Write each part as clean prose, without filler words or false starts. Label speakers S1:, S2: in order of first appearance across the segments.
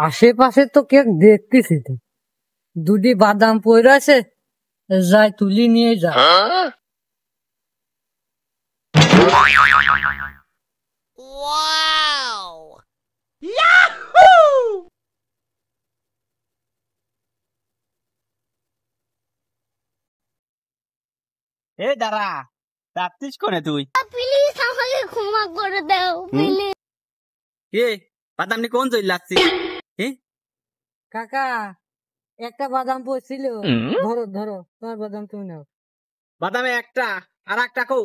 S1: আশেপাশে তো কেউ দেখতেছি তো, দুটি বাদাম পড়ে আছে, যাই তুলি নিয়ে যা।
S2: এ দাঁড়া, যাচ্ছিস কোনে তুই?
S3: প্লিজ আমাকে ক্ষমা করে দাও প্লিজ।
S2: কে বাদাম নি কোন চল লাগছি?
S1: কাকা, একটা বাদাম পড়ছিল, ধরো ধরো, তোমার বাদাম তুমি নাও।
S2: বাদামে একটা আর একটা কো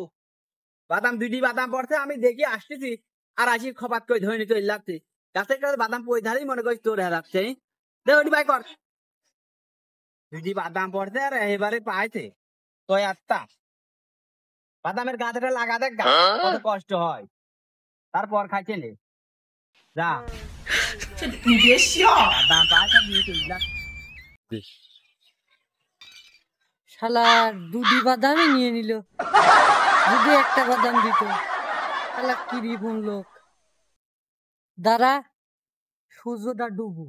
S2: বাদাম, দুইটি বাদাম পড়ছে, আমি দেখি আসতেছি আর আসি খপাত করে ধরে নিতে লাগছে। গাছের কাছে বাদাম পড়ে ধারেই মনে করিস তোর লাগছে। দেখ ওটি বাই কর, দুইটি বাদাম পড়ছে আর এবারে পাইছে তো একটা বাদামের গাছটা লাগা দেখ গা, কত কষ্ট হয়, তারপর খাইছে নে যা। বাদাম পাইছে নিয়ে চলে লাগ।
S1: শালা দুটি বাদামই নিয়ে নিল, যদি একটা বাদাম দিত। শালা কি রিপন লোক। দাঁড়া, সূর্যটা ডুবু।